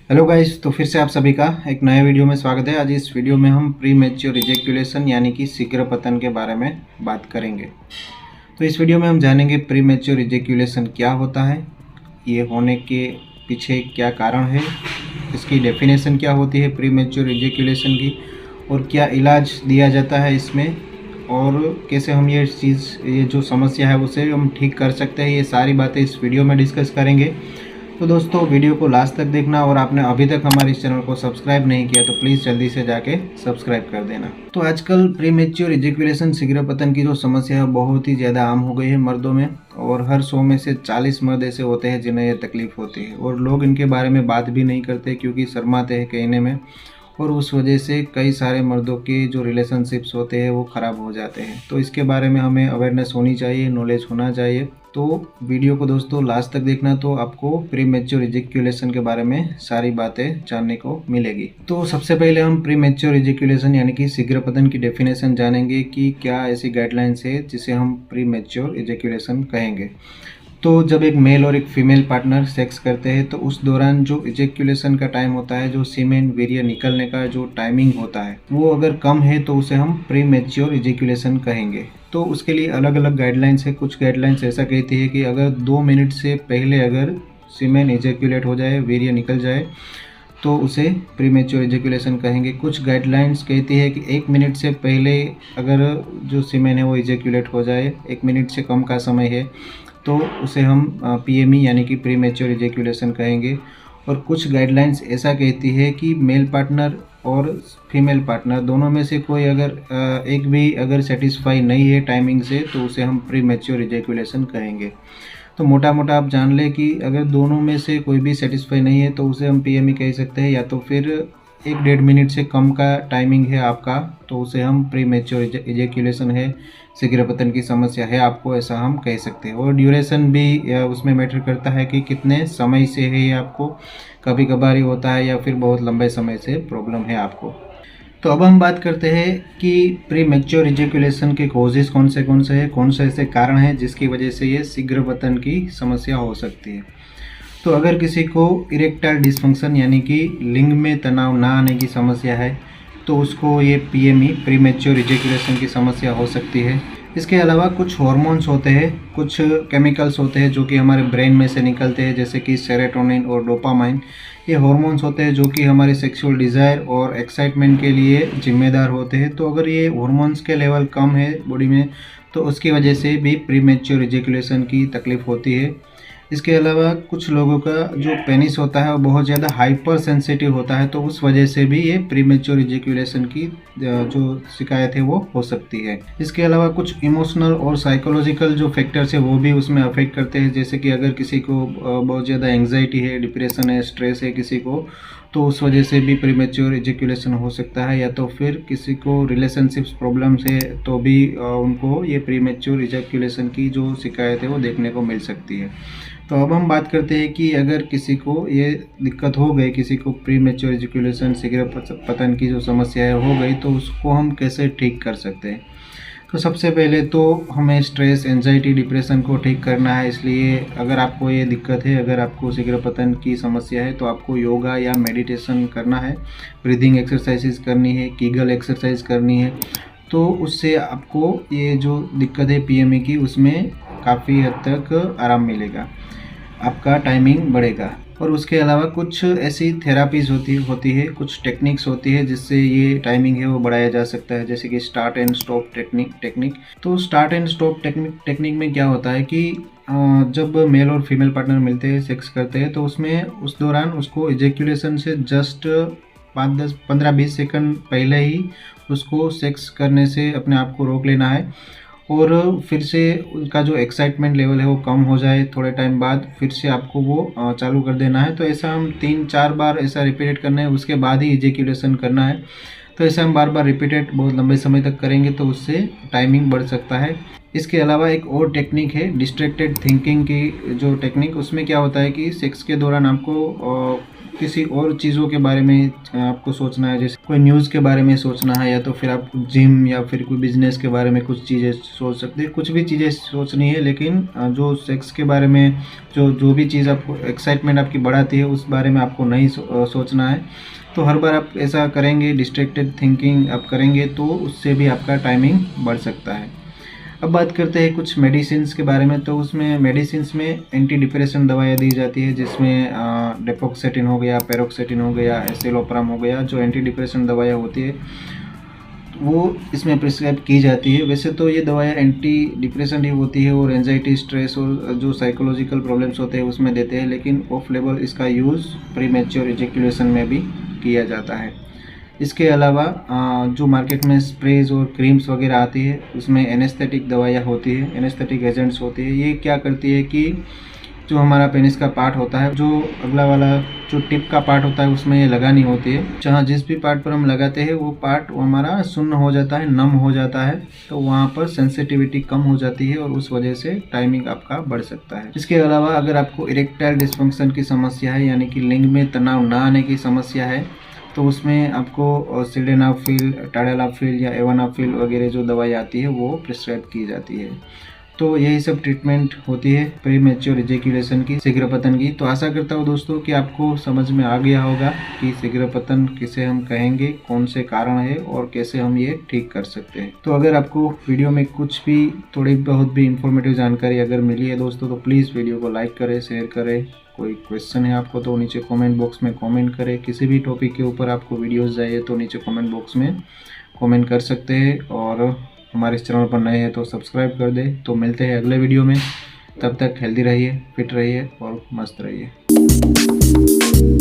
Hello guys, तो फिर से आप सभी का एक नए वीडियो में स्वागत है। आज इस वीडियो में हम प्री मैच्योर इजैक्यूलेशन यानी कि शीघ्र पतन के बारे में बात करेंगे। तो इस वीडियो में हम जानेंगे प्री मैच्योर इजैक्यूलेशन क्या होता है, ये होने के पीछे क्या कारण है, इसकी डेफिनेशन क्या होती है प्री मैच्योर इजैक्यूलेशन की, और क्या इलाज दिया जाता है इसमें, और कैसे हम ये जो समस्या है उसे हम ठीक कर सकते हैं। ये सारी बातें इस वीडियो में डिस्कस करेंगे। तो दोस्तों, वीडियो को लास्ट तक देखना, और आपने अभी तक हमारे इस चैनल को सब्सक्राइब नहीं किया तो प्लीज़ जल्दी से जाके सब्सक्राइब कर देना। तो आजकल प्रीमेच्योर इजैक्यूलेशन शीघ्र पतन की जो समस्या है बहुत ही ज़्यादा आम हो गई है मर्दों में, और हर 100 में से 40 मर्द ऐसे होते हैं जिन्हें यह तकलीफ होती है, और लोग इनके बारे में बात भी नहीं करते क्योंकि शर्माते हैं कहने में, और उस वजह से कई सारे मर्दों के जो रिलेशनशिप्स होते हैं वो ख़राब हो जाते हैं। तो इसके बारे में हमें अवेयरनेस होनी चाहिए, नॉलेज होना चाहिए। तो वीडियो को दोस्तों लास्ट तक देखना, तो आपको प्री मैच्योर इजैक्यूलेशन के बारे में सारी बातें जानने को मिलेगी। तो सबसे पहले हम प्री मैच्योर इजैक्यूलेशन यानी कि शीघ्र पतन की डेफिनेशन जानेंगे कि क्या ऐसी गाइडलाइंस है जिसे हम प्री मैच्योर इजैक्यूलेशन कहेंगे। तो जब एक मेल और एक फीमेल पार्टनर सेक्स करते हैं तो उस दौरान जो इजैक्यूलेशन का टाइम होता है, जो सीमेन वीर्य निकलने का जो टाइमिंग होता है, वो अगर कम है तो उसे हम प्री मैच्योर इजैक्यूलेशन कहेंगे। तो उसके लिए अलग अलग गाइडलाइंस है। कुछ गाइडलाइंस ऐसा कहती है कि अगर 2 मिनट से पहले अगर सीमेन इजैक्यूलेट हो जाए, वीर्य निकल जाए, तो उसे प्री मैच्योर इजैक्यूलेशन कहेंगे। कुछ गाइडलाइंस कहती है कि 1 मिनट से पहले अगर जो सीमेन है वो इजैक्यूलेट हो जाए, 1 मिनट से कम का समय है, तो उसे हम पीएमई यानी कि प्री मैच्योर इजैक्यूलेशन कहेंगे। और कुछ गाइडलाइंस ऐसा कहती है कि मेल पार्टनर और फीमेल पार्टनर दोनों में से कोई अगर एक भी अगर सेटिस्फाई नहीं है टाइमिंग से, तो उसे हम प्री मैच्योर इजैक्यूलेशन कहेंगे। तो मोटा मोटा आप जान लें कि अगर दोनों में से कोई भी सेटिस्फाई नहीं है तो उसे हम पीएमई कह सकते हैं, या तो फिर 1-1.5 मिनट से कम का टाइमिंग है आपका, तो उसे हम प्री मैच्योर इजैक्यूलेशन है, शीघ्र पतन की समस्या है आपको, ऐसा हम कह सकते हैं। और ड्यूरेशन भी उसमें मैटर करता है कि कितने समय से है ये आपको, कभी कभार ही होता है या फिर बहुत लंबे समय से प्रॉब्लम है आपको। तो अब हम बात करते हैं कि प्री मैच्योर इजैक्यूलेशन के कॉजेज़ कौन से हैं, कौन से ऐसे कारण हैं जिसकी वजह से ये शीघ्र पतन की समस्या हो सकती है। तो अगर किसी को इरेक्टाइल डिसफंक्शन यानी कि लिंग में तनाव ना आने की समस्या है, तो उसको ये पीएमई प्री मैच्योर इजैक्यूलेशन की समस्या हो सकती है। इसके अलावा कुछ हार्मोन्स होते हैं, कुछ केमिकल्स होते हैं जो कि हमारे ब्रेन में से निकलते हैं, जैसे कि सेरोटोनिन और डोपामाइन। ये हार्मोन्स होते हैं जो कि हमारे सेक्सुअल डिज़ायर और एक्साइटमेंट के लिए जिम्मेदार होते हैं। तो अगर ये हार्मोन्स के लेवल कम है बॉडी में, तो उसकी वजह से भी प्री मैच्योर इजैक्यूलेशन की तकलीफ होती है। इसके अलावा कुछ लोगों का जो पेनिस होता है वो बहुत ज़्यादा हाइपर सेंसिटिव होता है, तो उस वजह से भी ये प्रीमेच्योर इजैक्यूलेशन की जो शिकायत है वो हो सकती है। इसके अलावा कुछ इमोशनल और साइकोलॉजिकल जो फैक्टर्स है वो भी उसमें अफेक्ट करते हैं, जैसे कि अगर किसी को बहुत ज़्यादा एंग्जाइटी है, डिप्रेशन है, स्ट्रेस है किसी को, तो उस वजह से भी प्रीमेच्योर इजैक्यूलेशन हो सकता है। या तो फिर किसी को रिलेशनशिप्स प्रॉब्लम्स है तो भी उनको ये प्रीमेच्योर इजैक्यूलेशन की जो शिकायत है वो देखने को मिल सकती है। तो अब हम बात करते हैं कि अगर किसी को ये दिक्कत हो गई, किसी को प्री मैच्योर इजैक्यूलेशन शीघ्र पतन की जो समस्या है हो गई, तो उसको हम कैसे ठीक कर सकते हैं। तो सबसे पहले तो हमें स्ट्रेस, एंजाइटी, डिप्रेशन को ठीक करना है। इसलिए अगर आपको ये दिक्कत है, अगर आपको शीघ्र पतन की समस्या है, तो आपको योगा या मेडिटेशन करना है, ब्रीदिंग एक्सरसाइजेज करनी है, कीगल एक्सरसाइज करनी है। तो उससे आपको ये जो दिक्कत है पीएमई की, उसमें काफ़ी हद तक आराम मिलेगा, आपका टाइमिंग बढ़ेगा। और उसके अलावा कुछ ऐसी थेरापीज़ होती है, कुछ टेक्निक्स होती है जिससे ये टाइमिंग है वो बढ़ाया जा सकता है, जैसे कि स्टार्ट एंड स्टॉप टेक्निक। तो स्टार्ट एंड स्टॉप टेक्निक में क्या होता है कि जब मेल और फीमेल पार्टनर मिलते हैं, सेक्स करते हैं, तो उसमें उस दौरान उसको इजैक्यूलेशन से जस्ट 5-10-15-20 सेकंड पहले ही उसको सेक्स करने से अपने आप को रोक लेना है, और फिर से उसका जो एक्साइटमेंट लेवल है वो कम हो जाए, थोड़े टाइम बाद फिर से आपको वो चालू कर देना है। तो ऐसा हम 3-4 बार ऐसा रिपीटेड करना है, उसके बाद ही इजैक्यूलेशन करना है। तो ऐसा हम बार बार रिपीटेड बहुत लंबे समय तक करेंगे तो उससे टाइमिंग बढ़ सकता है। इसके अलावा एक और टेक्निक है डिस्ट्रैक्टेड थिंकिंग की जो टेक्निक, उसमें क्या होता है कि सेक्स के दौरान आपको किसी और चीज़ों के बारे में आपको सोचना है, जैसे कोई न्यूज़ के बारे में सोचना है, या तो फिर आप जिम या फिर कोई बिजनेस के बारे में कुछ चीज़ें सोच सकते हैं, कुछ भी चीज़ें सोचनी है। लेकिन जो सेक्स के बारे में जो भी चीज़ आपको एक्साइटमेंट आपकी बढ़ाती है उस बारे में आपको नहीं सोचना है। तो हर बार आप ऐसा करेंगे, डिस्ट्रैक्टेड थिंकिंग आप करेंगे तो उससे भी आपका टाइमिंग बढ़ सकता है। अब बात करते हैं कुछ मेडिसिन्स के बारे में। तो उसमें मेडिसिन्स में एंटी डिप्रेशन दवाइयाँ दी जाती है, जिसमें डेपोक्सेटिन हो गया, पैरोक्सेटिन हो गया, एसिलोप्राम हो गया, जो एंटी डिप्रेशन दवाइयाँ होती है वो इसमें प्रिस्क्राइब की जाती है। वैसे तो ये दवाइयाँ एंटी डिप्रेशन ही होती है और एंजाइटी, स्ट्रेस और जो साइकोलॉजिकल प्रॉब्लम्स होते हैं उसमें देते हैं, लेकिन ऑफ लेवल इसका यूज़ प्रीमेच्योर इजैकुलेशन में भी किया जाता है। इसके अलावा जो मार्केट में स्प्रेज और क्रीम्स वगैरह आती है उसमें एनेस्थेटिक दवाइयाँ होती है, एनेस्थेटिक एजेंट्स होती है। ये क्या करती है कि जो हमारा पेनिस का पार्ट होता है, जो अगला वाला जो टिप का पार्ट होता है उसमें ये लगानी होती है। जहाँ जिस भी पार्ट पर हम लगाते हैं वो पार्ट हमारा सुन्न हो जाता है, नम हो जाता है, तो वहाँ पर सेंसिटिविटी कम हो जाती है और उस वजह से टाइमिंग आपका बढ़ सकता है। इसके अलावा अगर आपको इरेक्टाइल डिस्फंक्शन की समस्या है, यानी कि लिंग में तनाव ना आने की समस्या है, तो उसमें आपको सिल्डेनाफिल, टाडेलाफिल या एवानाफिल वगैरह जो दवाई आती है वो प्रिस्क्राइब की जाती है। तो यही सब ट्रीटमेंट होती है प्रीमेच्योर इजैकुलेशन की, शीघ्र पतन की। तो आशा करता हूँ दोस्तों कि आपको समझ में आ गया होगा कि शीघ्र पतन किसे हम कहेंगे, कौन से कारण है और कैसे हम ये ठीक कर सकते हैं। तो अगर आपको वीडियो में कुछ भी थोड़ी बहुत भी इंफॉर्मेटिव जानकारी अगर मिली है दोस्तों, तो प्लीज़ वीडियो को लाइक करें, शेयर करें। कोई क्वेश्चन है आपको तो नीचे कमेंट बॉक्स में कमेंट करें। किसी भी टॉपिक के ऊपर आपको वीडियोस चाहिए तो नीचे कमेंट बॉक्स में कमेंट कर सकते हैं। और हमारे इस चैनल पर नए हैं तो सब्सक्राइब कर दें। तो मिलते हैं अगले वीडियो में, तब तक हेल्दी रहिए, फिट रहिए और मस्त रहिए।